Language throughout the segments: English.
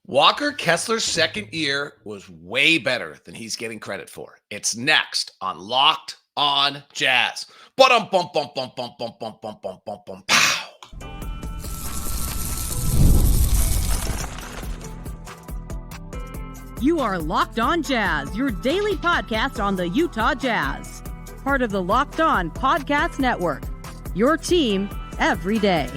Walker Kessler's second year was way better than he's getting credit for. It's next on Locked on Jazz. Bum bum bum bum bum bum bum bum bum bum bum pow. You are Locked on Jazz, your daily podcast on the Utah Jazz. Part of the Locked on Podcast Network. Your team every day.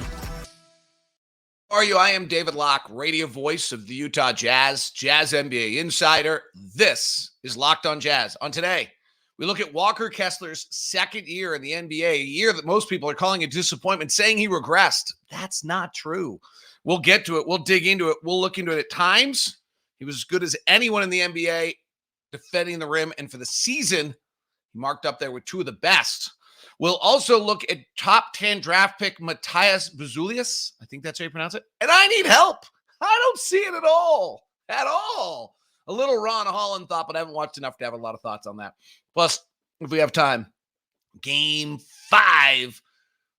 How are you? I am David Locke, radio voice of the Utah Jazz, Jazz NBA insider. This is Locked on Jazz. On today, we look at Walker Kessler's second year in the NBA, a year that most people are calling a disappointment, saying he regressed. That's not true. We'll get to it. We'll dig into it. We'll look into it at times. He was as good as anyone in the NBA defending the rim, and for the season, he marked up there with two of the best. We'll also look at top 10 draft pick Matthias Buzelis. I think that's how you pronounce it. And I need help. I don't see it at all. At all. A little Ron Holland thought, but I haven't watched enough to have a lot of thoughts on that. Plus, if we have time, Game 5,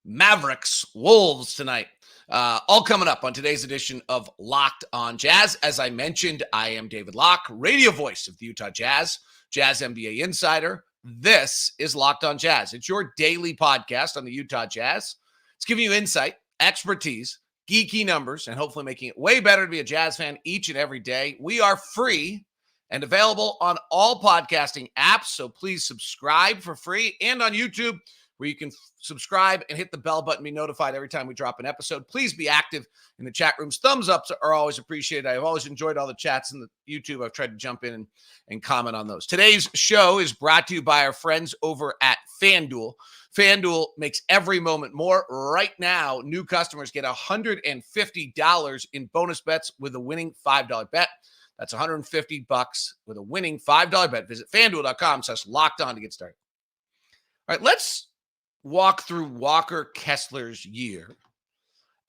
Mavericks, Wolves tonight. All coming up on today's edition of Locked on Jazz. As I mentioned, I am David Locke, radio voice of the Utah Jazz, Jazz NBA insider. This is Locked on Jazz. It's your daily podcast on the Utah Jazz. It's giving you insight, expertise, geeky numbers, and hopefully making it way better to be a Jazz fan each and every day. We are free and available on all podcasting apps, so please subscribe for free, and on YouTube, where you can subscribe and hit the bell button, be notified every time we drop an episode. Please be active in the chat rooms. Thumbs ups are always appreciated. I've always enjoyed all the chats in the YouTube. I've tried to jump in and comment on those. Today's show is brought to you by our friends over at FanDuel. FanDuel makes every moment more. Right now, new customers get $150 in bonus bets with a winning $5 bet. That's $150 with a winning $5 bet. Visit FanDuel.com/lockedon to get started. All right, let's walk through Walker Kessler's year.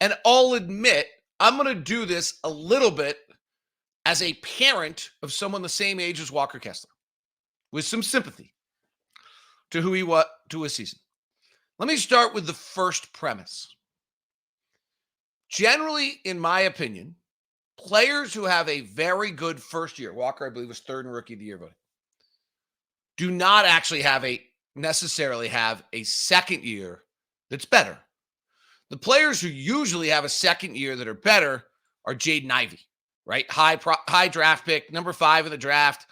And I'll admit, I'm going to do this a little bit as a parent of someone the same age as Walker Kessler, with some sympathy to who he was, to his season. Let me start with the first premise. Generally, in my opinion, players who have a very good first year, Walker, I believe, was third in Rookie of the Year voting, do not actually necessarily have a second year that's better. The players who usually have a second year that are better are Jaden Ivey, right? High draft pick, number 5 in the draft,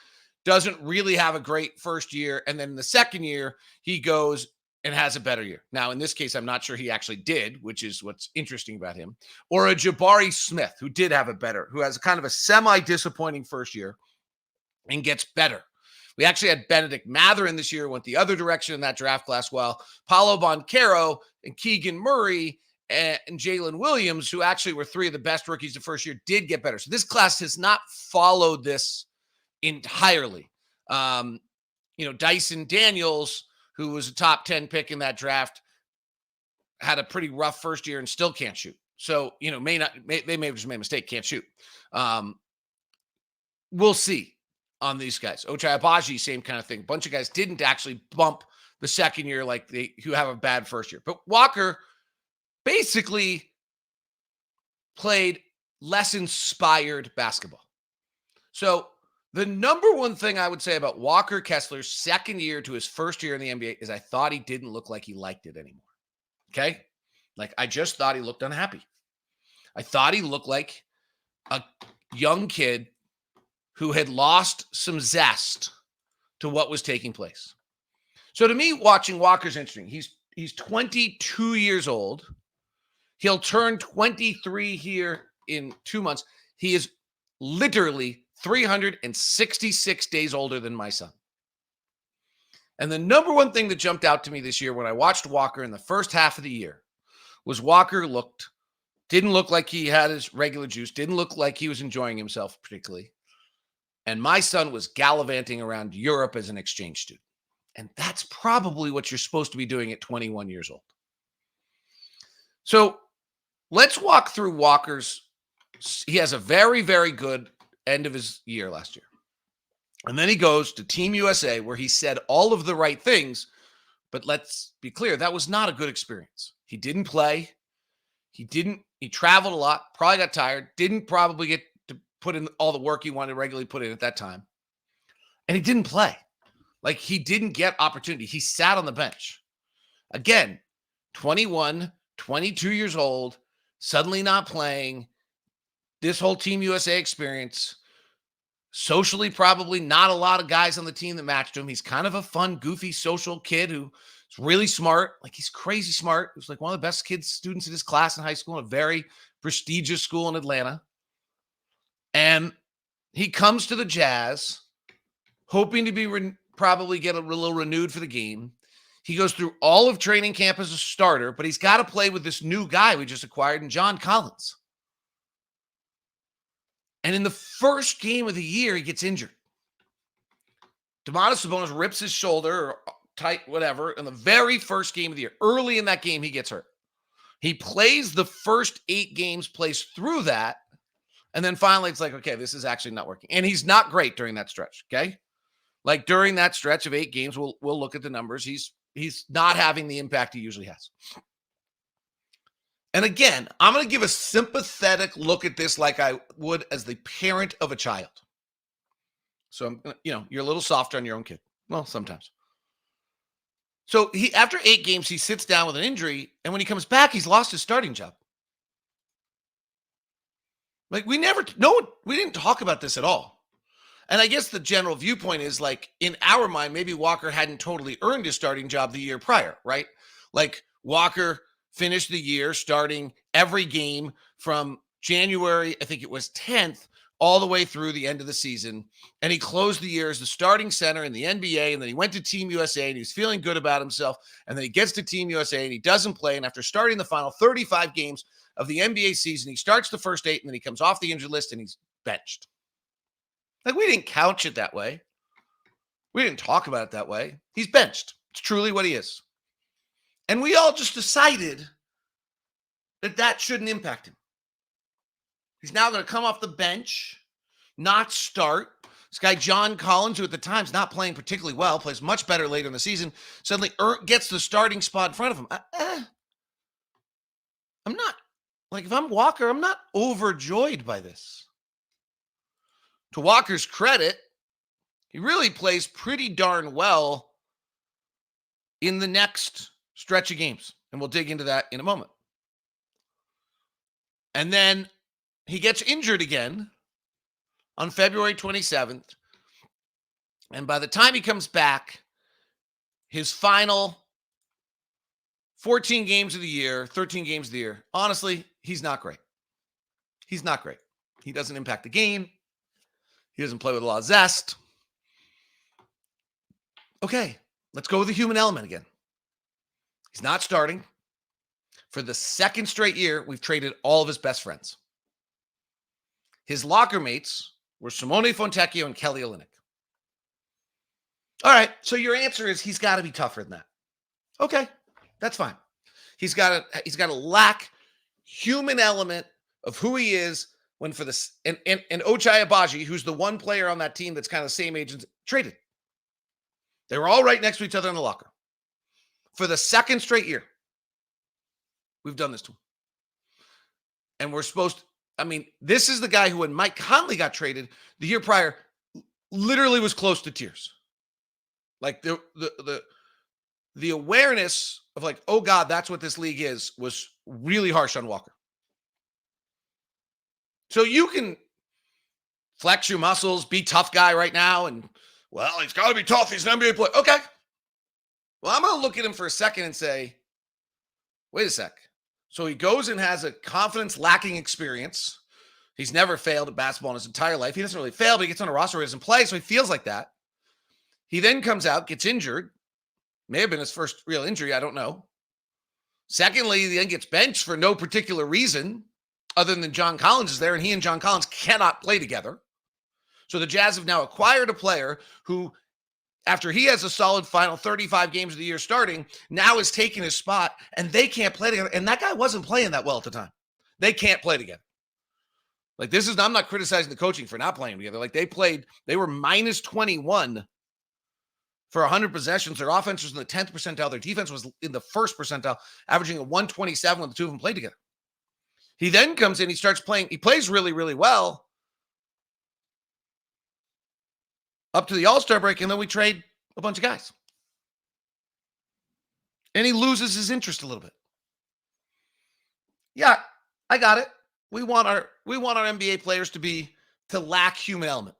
doesn't really have a great first year. And then in the second year, he goes and has a better year. Now, in this case, I'm not sure he actually did, which is what's interesting about him. Or a Jabari Smith, who did have who has kind of a semi-disappointing first year and gets better. We actually had Benedict Mathurin this year, went the other direction in that draft class, while Paolo Banchero and Keegan Murray and Jalen Williams, who actually were 3 of the best rookies the first year, did get better. So this class has not followed this entirely. Dyson Daniels, who was a top 10 pick in that draft, had a pretty rough first year and still can't shoot. So, they may have just made a mistake, can't shoot. We'll see on these guys. Ochai Agbaji, same kind of thing. A bunch of guys didn't actually bump the second year like who have a bad first year. But Walker basically played less inspired basketball. So the number one thing I would say about Walker Kessler's second year to his first year in the NBA is I thought he didn't look like he liked it anymore. Okay? Like, I just thought he looked unhappy. I thought he looked like a young kid who had lost some zest to what was taking place. So to me, watching Walker's interesting. He's 22 years old. He'll turn 23 here in 2 months. He is literally 366 days older than my son. And the number one thing that jumped out to me this year when I watched Walker in the first half of the year was Walker didn't look like he had his regular juice, didn't look like he was enjoying himself particularly. And my son was gallivanting around Europe as an exchange student. And that's probably what you're supposed to be doing at 21 years old. So let's walk through he has a very, very good end of his year last year. And then he goes to Team USA, where he said all of the right things, but let's be clear, that was not a good experience. He didn't play. He traveled a lot, probably got tired, didn't probably get to put in all the work he wanted to regularly put in at that time. And he didn't play. Like, he didn't get opportunity. He sat on the bench. Again, 21, 22 years old, suddenly not playing. This whole Team USA experience. Socially, probably not a lot of guys on the team that matched him. He's kind of a fun, goofy, social kid who's really smart. Like, he's crazy smart. He was like one of the best students in his class in high school in a very prestigious school in Atlanta. And he comes to the Jazz hoping to be probably get a little renewed for the game. He goes through all of training camp as a starter, but he's got to play with this new guy we just acquired in John Collins. And in the first game of the year, he gets injured. Domantas Sabonis rips his shoulder or tight, whatever, in the very first game of the year. Early in that game, he gets hurt. He plays the first 8 games, plays through that, and then finally it's like, okay, this is actually not working. And he's not great during that stretch, okay? Like, during that stretch of 8 games, we'll look at the numbers. He's not having the impact he usually has. And again, I'm going to give a sympathetic look at this like I would as the parent of a child. So, you're a little softer on your own kid. Well, sometimes. So after 8 games, he sits down with an injury, and when he comes back, he's lost his starting job. Like, we didn't talk about this at all. And I guess the general viewpoint is, like, in our mind, maybe Walker hadn't totally earned his starting job the year prior, right? Like, Walker finished the year starting every game from January, I think it was 10th, all the way through the end of the season. And he closed the year as the starting center in the NBA. And then he went to Team USA and he was feeling good about himself. And then he gets to Team USA and he doesn't play. And after starting the final 35 games of the NBA season, he starts the first 8 and then he comes off the injured list and he's benched. Like, we didn't couch it that way. We didn't talk about it that way. He's benched. It's truly what he is. And we all just decided that shouldn't impact him. He's now going to come off the bench, not start. This guy, John Collins, who at the time's not playing particularly well, plays much better later in the season, suddenly gets the starting spot in front of him. I'm not, like, if I'm Walker, I'm not overjoyed by this. To Walker's credit, he really plays pretty darn well in the next stretch of games. And we'll dig into that in a moment. And then he gets injured again on February 27th. And by the time he comes back, his final 14 games of the year, 13 games of the year, honestly, he's not great. He's not great. He doesn't impact the game. He doesn't play with a lot of zest. Okay, let's go with the human element again. He's not starting. For the second straight year, we've traded all of his best friends. His locker mates were Simone Fontecchio and Kelly Olynyk. All right, so your answer is he's got to be tougher than that. Okay, that's fine. He's got to lack human element of who he is when for this and Ochai Agbaji, who's the one player on that team that's kind of the same age, traded. They were all right next to each other in the locker. For the second straight year, we've done this to him. And we're supposed to, this is the guy who, when Mike Conley got traded the year prior, literally was close to tears. Like, the awareness of, like, oh God, that's what this league is, was really harsh on Walker. So you can flex your muscles, be tough guy right now, and, well, he's got to be tough. He's an NBA player. Okay. Well, I'm going to look at him for a second and say, wait a sec. So he goes and has a confidence-lacking experience. He's never failed at basketball in his entire life. He doesn't really fail, but he gets on a roster where he doesn't play, so he feels like that. He then comes out, gets injured. May have been his first real injury. I don't know. Secondly, he then gets benched for no particular reason other than John Collins is there, and he and John Collins cannot play together. So the Jazz have now acquired a player who, after he has a solid final 35 games of the year starting, now is taking his spot, and they can't play together. And that guy wasn't playing that well at the time. They can't play together. Like, I'm not criticizing the coaching for not playing together. Like, they were minus 21 for 100 possessions. Their offense was in the 10th percentile. Their defense was in the first percentile, averaging a 127 when the two of them played together. He then comes in, he starts playing. He plays really, really well. up to the All-Star break, and then we trade a bunch of guys. And he loses his interest a little bit. Yeah, I got it. We want our NBA players to lack human element.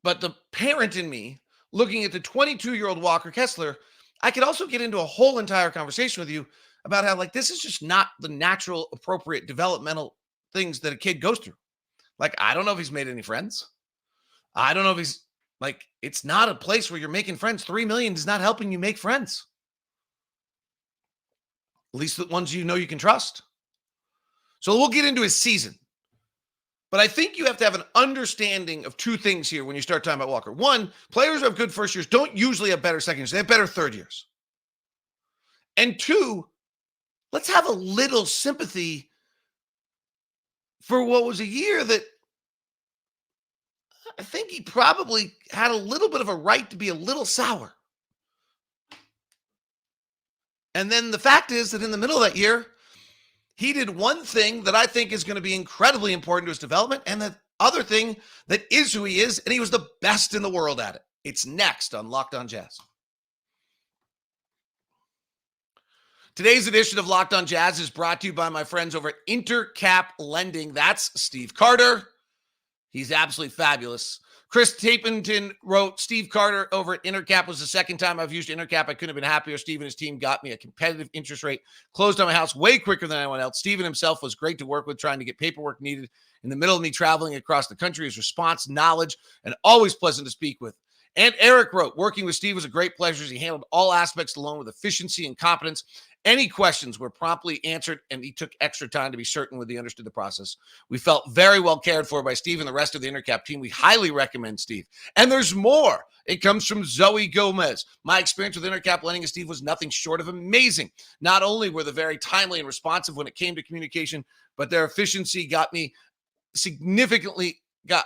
But the parent in me, looking at the 22-year-old Walker Kessler, I could also get into a whole entire conversation with you about how, like, this is just not the natural, appropriate developmental things that a kid goes through. Like, I don't know if he's made any friends. I don't know if he's, like, it's not a place where you're making friends. $3 million is not helping you make friends. At least the ones you know you can trust. So we'll get into his season. But I think you have to have an understanding of two things here when you start talking about Walker. One, players who have good first years don't usually have better second years. They have better third years. And two, let's have a little sympathy for what was a year that I think he probably had a little bit of a right to be a little sour. And then the fact is that in the middle of that year, he did one thing that I think is going to be incredibly important to his development, and the other thing that is who he is, and he was the best in the world at it. It's next on Locked On Jazz. Today's edition of Locked On Jazz is brought to you by my friends over at Intercap Lending. That's Steve Carter. He's absolutely fabulous. Chris Tapington wrote, Steve Carter over at Intercap was the second time I've used Intercap. I couldn't have been happier. Steve and his team got me a competitive interest rate, closed on my house way quicker than anyone else. Steven himself was great to work with, trying to get paperwork needed in the middle of me traveling across the country. His response, knowledge, and always pleasant to speak with. And Eric wrote, working with Steve was a great pleasure as he handled all aspects of the loan with efficiency and competence. Any questions were promptly answered, and he took extra time to be certain when he understood the process. We felt very well cared for by Steve and the rest of the Intercap team. We highly recommend Steve. And there's more. It comes from Zoe Gomez. My experience with Intercap Lending and Steve was nothing short of amazing. Not only were they very timely and responsive when it came to communication, but their efficiency got me significantly, got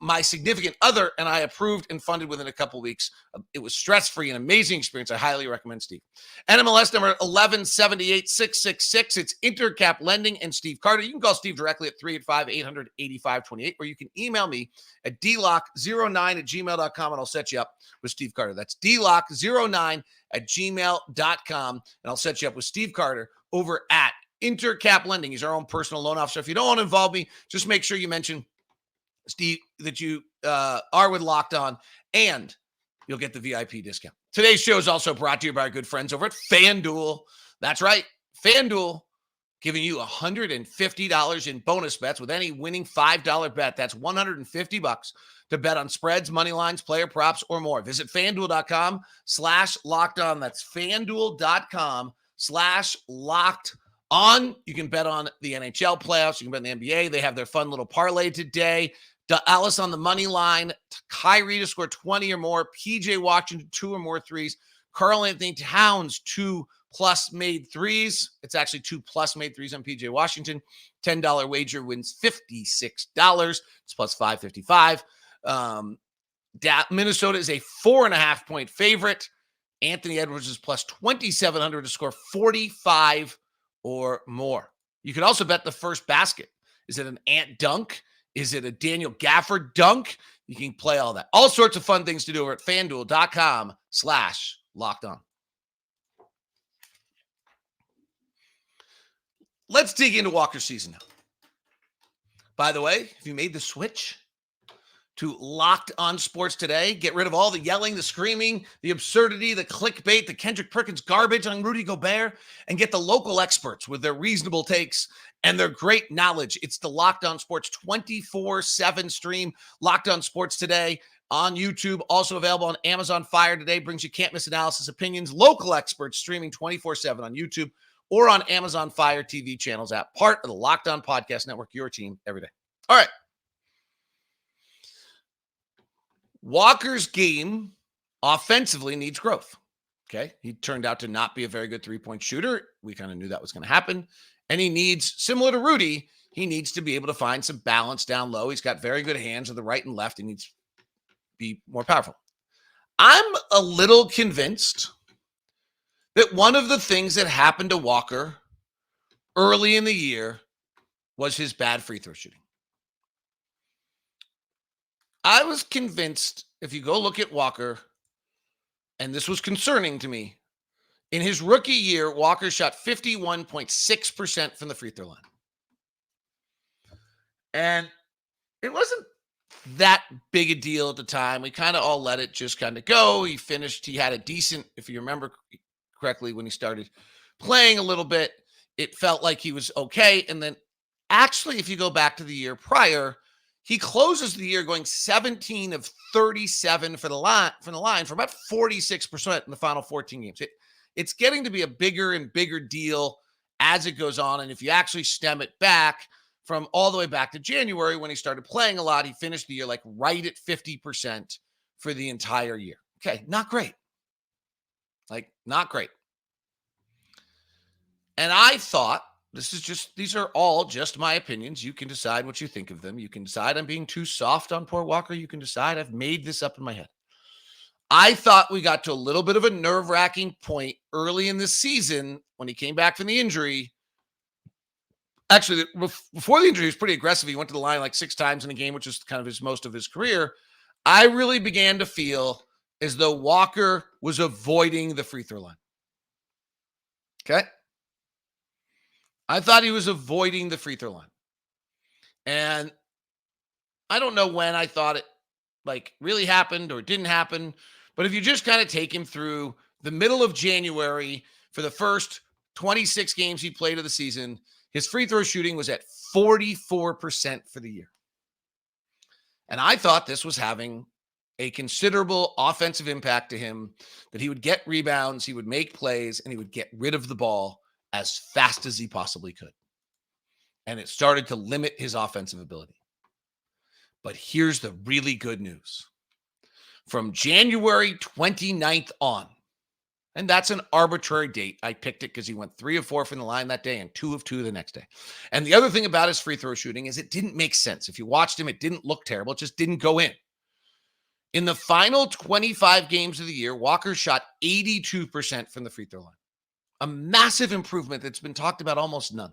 my significant other and I approved and funded within a couple weeks. It was stress-free, an amazing experience. I highly recommend Steve. NMLS number 1178666. It's Intercap Lending and Steve Carter. You can call Steve directly at 385-800-8528, or you can email me at dlock09@gmail.com, and I'll set you up with Steve Carter. That's dlock09@gmail.com, and I'll set you up with Steve Carter over at Intercap Lending. He's our own personal loan officer. If you don't want to involve me, just make sure you mention Steve that you are with Locked On, and you'll get the VIP discount. Today's show is also brought to you by our good friends over at FanDuel. That's right, FanDuel giving you $150 in bonus bets with any winning $5 bet. That's $150 to bet on spreads, money lines, player props, or more. Visit FanDuel.com/LockedOn. That's FanDuel.com/LockedOn. You can bet on the NHL playoffs. You can bet on the NBA. They have their fun little parlay today. Alice on the money line, Kyrie to score 20 or more, PJ Washington 2 or more threes, Karl Anthony Towns 2+ made threes. It's actually 2+ made threes on PJ Washington. $10 wager wins $56. It's plus 555. Minnesota is a 4.5-point favorite. Anthony Edwards is plus 2,700 to score 45 or more. You could also bet the first basket. Is it an Ant dunk? Is it a Daniel Gafford dunk? You can play all that. All sorts of fun things to do over at FanDuel.com/LockedOn. Let's dig into Walker's season now. By the way, if you made the switch to Locked On Sports today, get rid of all the yelling, the screaming, the absurdity, the clickbait, the Kendrick Perkins garbage on Rudy Gobert, and get the local experts with their reasonable takes and their great knowledge. It's the Locked On Sports 24/7 stream. Locked On Sports today on YouTube, also available on Amazon Fire today. Brings you can't miss analysis, opinions, local experts streaming 24/7 on YouTube or on Amazon Fire TV channels app. Part of the Locked On Podcast Network, your team every day. All right. Walker's game offensively needs growth. Okay. He turned out to not be a very good three-point shooter. We kind of knew that was going to happen. And he needs, similar to Rudy, he needs to be able to find some balance down low. He's got very good hands on the right and left. He needs to be more powerful. I'm a little convinced that one of the things that happened to Walker early in the year was his bad free throw shooting. I was convinced if you go look at Walker, and this was concerning to me, in his rookie year, Walker shot 51.6% from the free throw line. And it wasn't that big a deal at the time. We kind of all let it just kind of go. He had a decent, if you remember correctly, when he started playing a little bit, it felt like he was okay. And then actually, if you go back to the year prior, he closes the year going 17 of 37 for the line for about 46% in the final 14 games. It's getting to be a bigger and bigger deal as it goes on. And if you actually stem it back from all the way back to January when he started playing a lot, he finished the year like right at 50% for the entire year. Okay, not great. Not great. And I thought, these are all just my opinions. You can decide what you think of them. You can decide I'm being too soft on poor Walker. You can decide I've made this up in my head. I thought we got to a little bit of a nerve-wracking point early in the season when he came back from the injury. Actually, before the injury, he was pretty aggressive. He went to the line like 6 times in a game, which is kind of most of his career. I really began to feel as though Walker was avoiding the free throw line. Okay? I thought he was avoiding the free throw line. And I don't know when I thought it really happened or didn't happen. But if you just kind of take him through the middle of January for the first 26 games he played of the season, his free throw shooting was at 44% for the year. And I thought this was having a considerable offensive impact to him, that he would get rebounds, he would make plays, and he would get rid of the ball as fast as he possibly could. And it started to limit his offensive ability. But here's the really good news. From January 29th on, and that's an arbitrary date. I picked it because he went 3 of 4 from the line that day and 2 of 2 the next day. And the other thing about his free throw shooting is it didn't make sense. If you watched him, it didn't look terrible. It just didn't go in. In the final 25 games of the year, Walker shot 82% from the free throw line. A massive improvement that's been talked about almost none.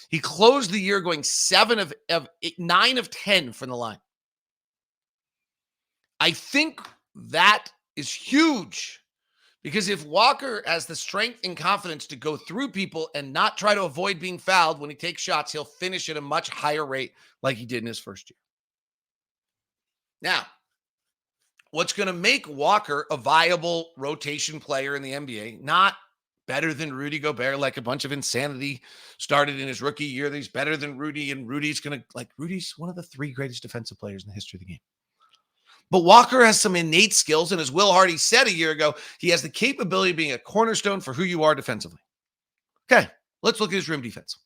He closed the year going 9 of 10 from the line. I think that is huge, because if Walker has the strength and confidence to go through people and not try to avoid being fouled when he takes shots, he'll finish at a much higher rate like he did in his first year. Now, what's going to make Walker a viable rotation player in the NBA, not better than Rudy Gobert, like a bunch of insanity started in his rookie year, that he's better than Rudy, and Rudy's one of the 3 greatest defensive players in the history of the game. But Walker has some innate skills, and as Will Hardy said a year ago, he has the capability of being a cornerstone for who you are defensively. Okay, let's look at his rim defense.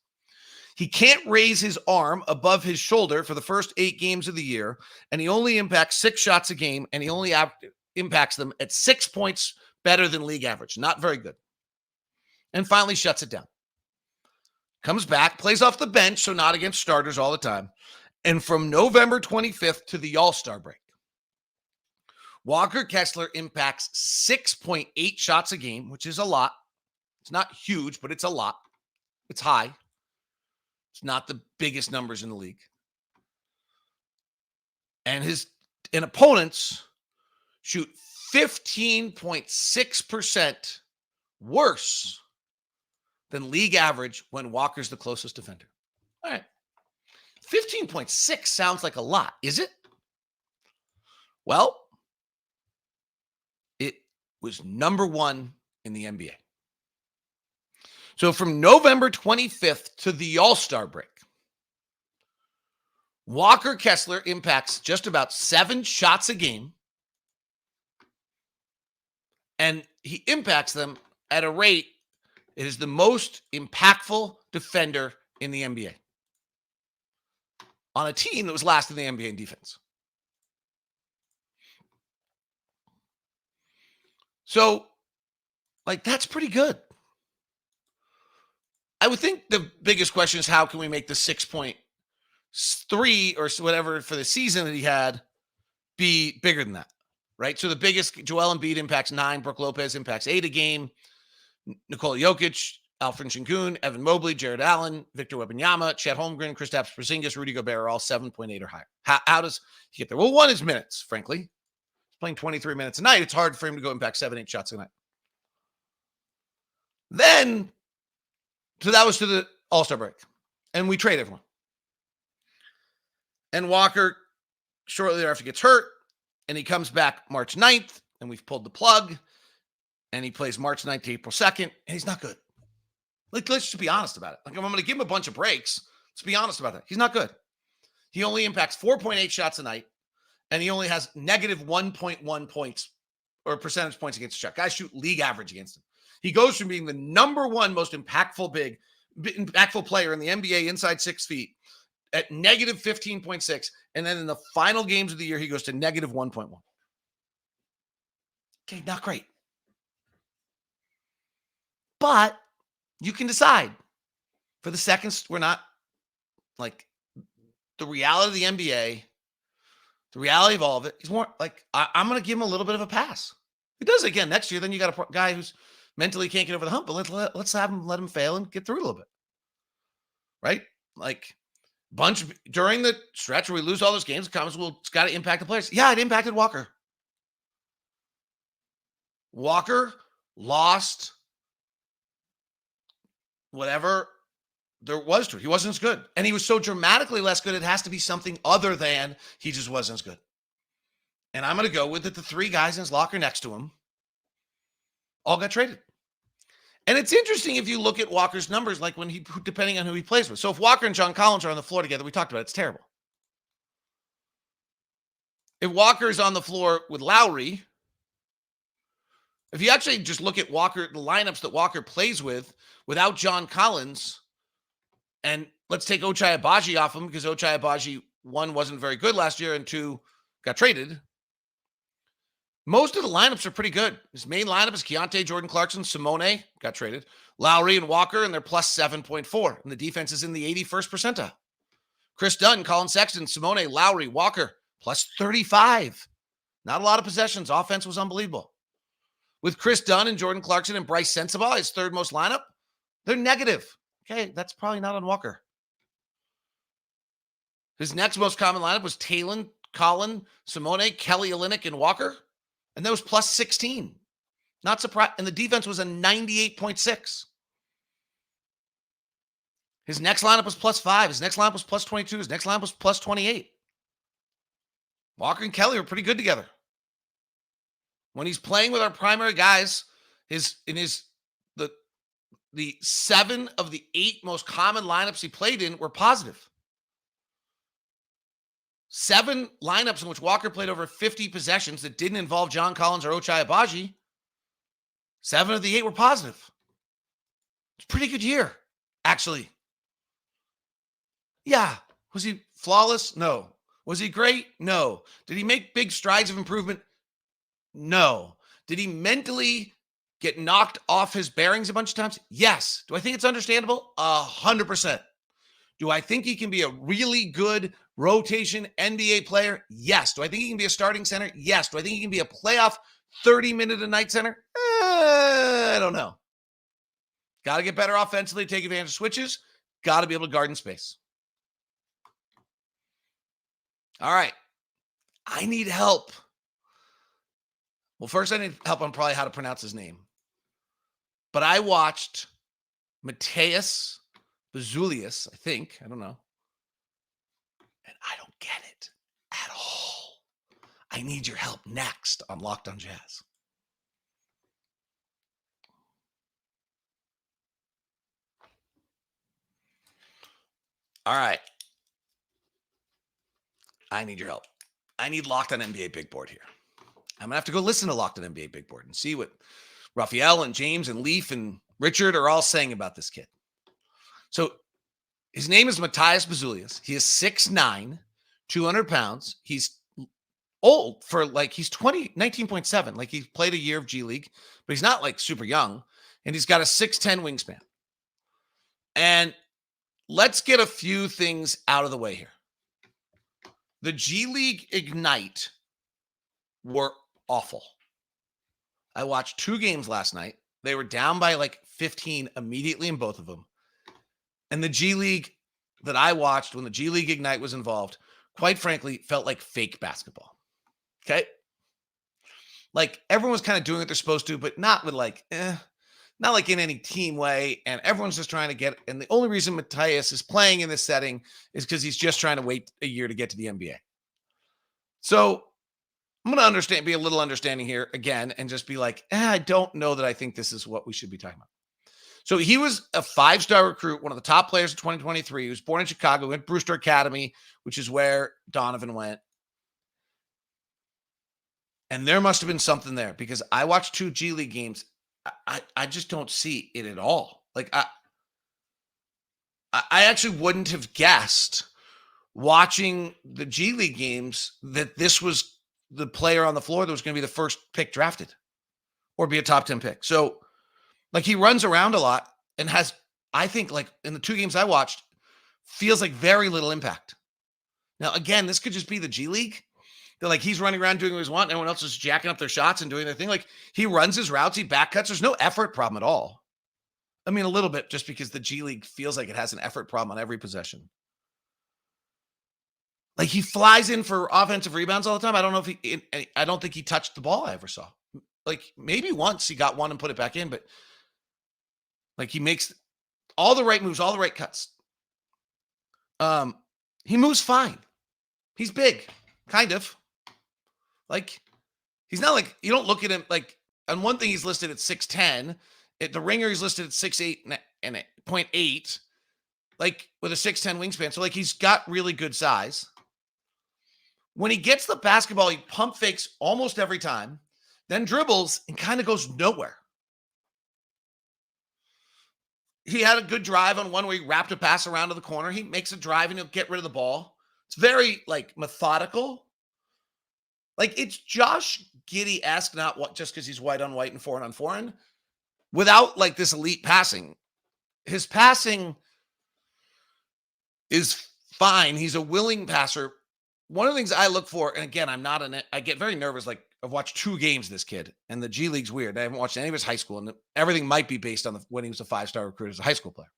He can't raise his arm above his shoulder for the first 8 games of the year, and he only impacts 6 shots a game, and he only impacts them at 6 points better than league average. Not very good. And finally shuts it down. Comes back, plays off the bench, so not against starters all the time. And from November 25th to the All-Star break, Walker Kessler impacts 6.8 shots a game, which is a lot. It's not huge, but it's a lot. It's high. It's not the biggest numbers in the league. And opponents shoot 15.6% worse than league average when Walker's the closest defender. All right. 15.6 sounds like a lot, is it? Well, it was number 1 in the NBA. So from November 25th to the All-Star break, Walker Kessler impacts just about 7 shots a game, and he impacts them at a rate. It is the most impactful defender in the NBA on a team that was last in the NBA in defense. So, that's pretty good. I would think the biggest question is, how can we make the 6.3 or whatever for the season that he had be bigger than that, right? So the biggest, Joel Embiid impacts 9, Brook Lopez impacts 8 a game, Nikola Jokic, Alfred Sengun, Evan Mobley, Jared Allen, Victor Wembanyama, Chet Holmgren, Kristaps Porzingis, Rudy Gobert are all 7.8 or higher. How does he get there? Well, one is minutes, frankly. playing 23 minutes a night. It's hard for him to go impact 7-8 shots a night. Then, so that was to the All-Star break. And we trade everyone. And Walker shortly thereafter gets hurt. And he comes back March 9th. And we've pulled the plug. And he plays March 9th to April 2nd. And he's not good. Like, let's just be honest about it. Like, if I'm going to give him a bunch of breaks, let's be honest about that. He's not good. He only impacts 4.8 shots a night. And he only has negative 1.1 points or percentage points against the shot. Guys shoot league average against him. He goes from being the number one most impactful player in the NBA inside 6 feet at negative 15.6. And then in the final games of the year, he goes to negative 1.1. Okay, not great. But you can decide. For the seconds, we're not like the reality of the NBA, the reality of all of it. He's more like, I'm going to give him a little bit of a pass. If he does it again next year, then you got a guy who's mentally can't get over the hump, but let's have him, let him fail and get through a little bit. Right? Like, during the stretch where we lose all those games, the comments, well, it's got to impact the players. Yeah, it impacted Walker. Walker lost whatever there was to it. He wasn't as good. And he was so dramatically less good, it has to be something other than he just wasn't as good. And I'm going to go with it. The 3 guys in his locker next to him all got traded. And it's interesting if you look at Walker's numbers, like when depending on who he plays with. So if Walker and John Collins are on the floor together, we talked about it, it's terrible. If Walker is on the floor with Lowry, if you actually just look at Walker, the lineups that Walker plays with without John Collins, and let's take Ochai Agbaji off him because Ochai Agbaji, 1, wasn't very good last year, and 2, got traded. Most of the lineups are pretty good. His main lineup is Keontae, Jordan Clarkson, Simone, got traded, Lowry and Walker, and they're plus 7.4. And the defense is in the 81st percentile. Chris Dunn, Colin Sexton, Simone, Lowry, Walker, plus 35. Not a lot of possessions. Offense was unbelievable. With Chris Dunn and Jordan Clarkson and Bryce Sensabaugh, his 3rd most lineup, they're negative. Okay, that's probably not on Walker. His next most common lineup was Talon, Colin, Simone, Kelly Olynyk, and Walker. And that was plus 16. Not surprised. And the defense was a 98.6. His next lineup was plus 5. His next lineup was plus 22. His next lineup was plus 28. Walker and Kelly were pretty good together. When he's playing with our primary guys, the 7 of the 8 most common lineups he played in were positive. 7 lineups in which Walker played over 50 possessions that didn't involve John Collins or Ochai Agbaji, 7 of the 8 were positive. It's a pretty good year, actually. Yeah. Was he flawless? No. Was he great? No. Did he make big strides of improvement? No. Did he mentally get knocked off his bearings a bunch of times? Yes. Do I think it's understandable? 100%. Do I think he can be a really good rotation NBA player? Yes. Do I think he can be a starting center? Yes. Do I think he can be a playoff 30-minute-a-night center? I don't know. Got to get better offensively, take advantage of switches. Got to be able to guard in space. All right. I need help. Well, first I need help on probably how to pronounce his name. But I watched Mateus Buzelis, I think. I don't know. And I don't get it at all. I need your help next on Locked on Jazz. All right. I need your help. I need Locked on NBA Big Board here. I'm going to have to go listen to Locked on NBA Big Board and see what Raphael and James and Leaf and Richard are all saying about this kid. So his name is Mateus Buzelis. He is 6'9", 200 pounds. He's old for he's 19.7. Like he played a year of G League, but he's not like super young. And he's got a 6'10" wingspan. And let's get a few things out of the way here. The G League Ignite were awful. I watched 2 games last night. They were down by 15 immediately in both of them. And the G League that I watched when the G League Ignite was involved, quite frankly, felt like fake basketball. Okay? Like everyone's kind of doing what they're supposed to, but not with not like in any team way. And everyone's just trying to get. And the only reason Matthias is playing in this setting is because he's just trying to wait a year to get to the NBA. So I'm going to be a little understanding here again, and just be like, I don't know that I think this is what we should be talking about. So he was a 5-star recruit, one of the top players of 2023. He was born in Chicago, went Brewster Academy, which is where Donovan went. And there must have been something there, because I watched 2 G League games. I just don't see it at all. Like I actually wouldn't have guessed watching the G League games that this was the player on the floor that was going to be the first pick drafted or be a top 10 pick. So like he runs around a lot and has, I think, like in the 2 games I watched, feels like very little impact. Now, again, this could just be the G League. They're like, he's running around doing what he's wanting. Everyone else is jacking up their shots and doing their thing. Like he runs his routes, he back cuts. There's no effort problem at all. I mean, a little bit, just because the G League feels like it has an effort problem on every possession. Like he flies in for offensive rebounds all the time. I don't know I don't think he touched the ball I ever saw. Like maybe once he got one and put it back in, but like he makes all the right moves, all the right cuts. He moves fine. He's big, kind of. Like he's not like, you don't look at him like, on one thing he's listed at 6'10". At the Ringer he's listed at 6'8" and 0.8, like with a 6'10" wingspan. So like he's got really good size. When he gets the basketball, he pump fakes almost every time, then dribbles and kind of goes nowhere. He had a good drive on one where he wrapped a pass around to the corner. He makes a drive and he'll get rid of the ball. It's very like methodical. Like it's Josh Giddey-esque, not what just because he's white on white and foreign on foreign, without like this elite passing. His passing is fine. He's a willing passer. One of the things I look for, and again, I get very nervous. Like I've watched 2 games of this kid, and the G League's weird. I haven't watched any of his high school, and everything might be based on when he was a 5-star recruit as a high school player.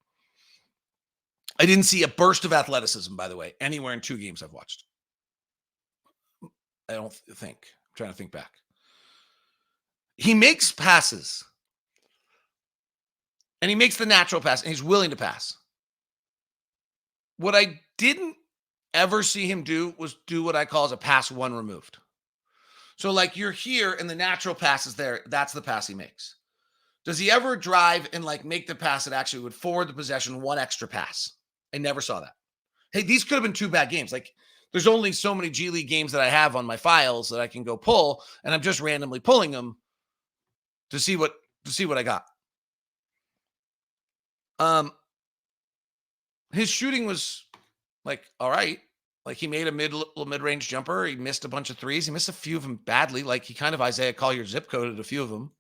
I didn't see a burst of athleticism, by the way, anywhere in 2 games I've watched. I don't think. I'm trying to think back. He makes passes, and he makes the natural pass, and he's willing to pass. What I didn't ever see him do was do what I call as a pass one removed. So like you're here and the natural pass is there. That's the pass he makes. Does he ever drive and like make the pass that actually would forward the possession one extra pass? I never saw that. Hey, these could have been 2 bad games. Like there's only so many G League games that I have on my files that I can go pull, and I'm just randomly pulling them to see what I got. His shooting was like, all right. Like he made a mid-range jumper. He missed a bunch of threes. He missed a few of them badly. Like he kind of Isaiah Collier zip coded a few of them.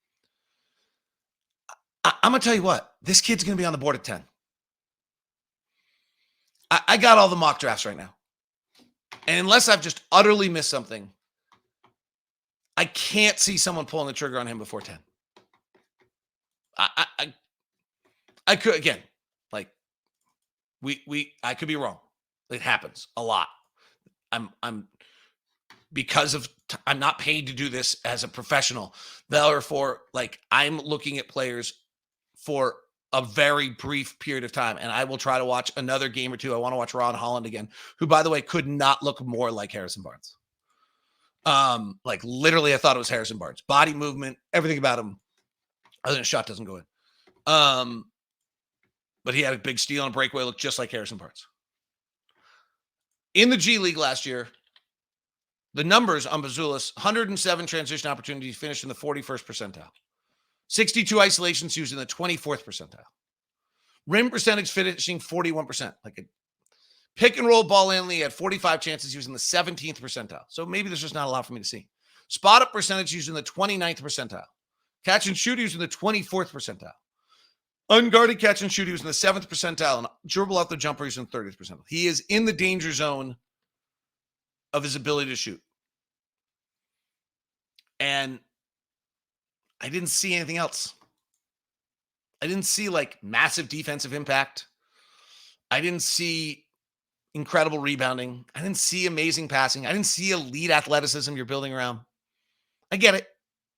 I'm going to tell you what, this kid's going to be on the board at 10. I got all the mock drafts right now. And unless I've just utterly missed something, I can't see someone pulling the trigger on him before 10. I could, again, like I could be wrong. It happens a lot. I'm not paid to do this as a professional. Therefore, like I'm looking at players for a very brief period of time, and I will try to watch another game or 2. I want to watch Ron Holland again, who, by the way, could not look more like Harrison Barnes. Like literally, I thought it was Harrison Barnes. Body movement, everything about him, other than a shot doesn't go in. But he had a big steal and breakaway, looked just like Harrison Barnes. In the G League last year, the numbers on Buzelis, 107 transition opportunities, finished in the 41st percentile. 62 isolations used in the 24th percentile. Rim percentage finishing 41%. Like a pick and roll ball handling, he had 45 chances using the 17th percentile. So maybe there's just not a lot for me to see. Spot up percentage used in the 29th percentile. Catch and shoot used in the 24th percentile. Unguarded catch and shoot, he was in the 7th percentile, and dribble out the jumper, he's in the 30th percentile. He is in the danger zone of his ability to shoot. And I didn't see anything else. I didn't see like massive defensive impact. I didn't see incredible rebounding. I didn't see amazing passing. I didn't see elite athleticism you're building around. I get it.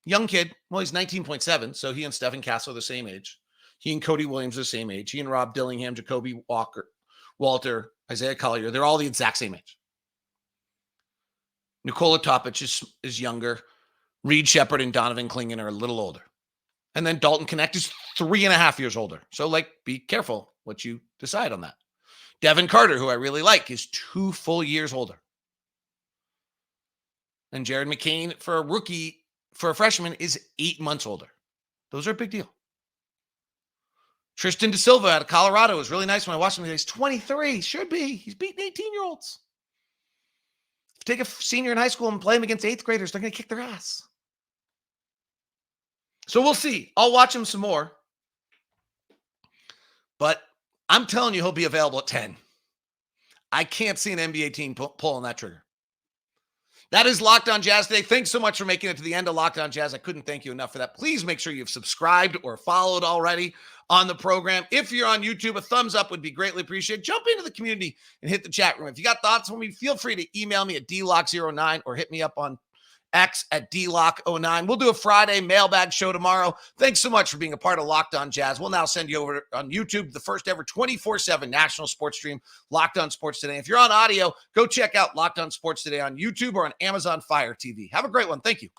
Young kid. Well, he's 19.7, so he and Stephen Castle are the same age. He and Cody Williams are the same age. He and Rob Dillingham, Jacoby Walter, Isaiah Collier, they're all the exact same age. Nikola Topic is younger. Reed Shepard and Donovan Clingan are a little older. And then Dalton Connect is 3.5 years older. So, be careful what you decide on that. Devin Carter, who I really like, is 2 full years older. And Jared McCain, for a freshman, is 8 months older. Those are a big deal. Tristan Da Silva out of Colorado was really nice when I watched him. He's 23. Should be. He's beating 18-year-olds. If you take a senior in high school and play him against 8th graders, they're going to kick their ass. So we'll see. I'll watch him some more. But I'm telling you, he'll be available at 10. I can't see an NBA team pulling that trigger. That is Locked On Jazz today. Thanks so much for making it to the end of Locked On Jazz. I couldn't thank you enough for that. Please make sure you've subscribed or followed already on the program. If you're on YouTube, a thumbs up would be greatly appreciated. Jump into the community and hit the chat room. If you got thoughts on me, feel free to email me at dlock09 or hit me up on X at dlock09. We'll do a Friday mailbag show tomorrow. Thanks so much for being a part of Locked On Jazz. We'll now send you over on YouTube, the first ever 24/7 national sports stream, Locked On Sports Today. If you're on audio, go check out Locked On Sports Today on YouTube or on Amazon Fire TV. Have a great one. Thank you.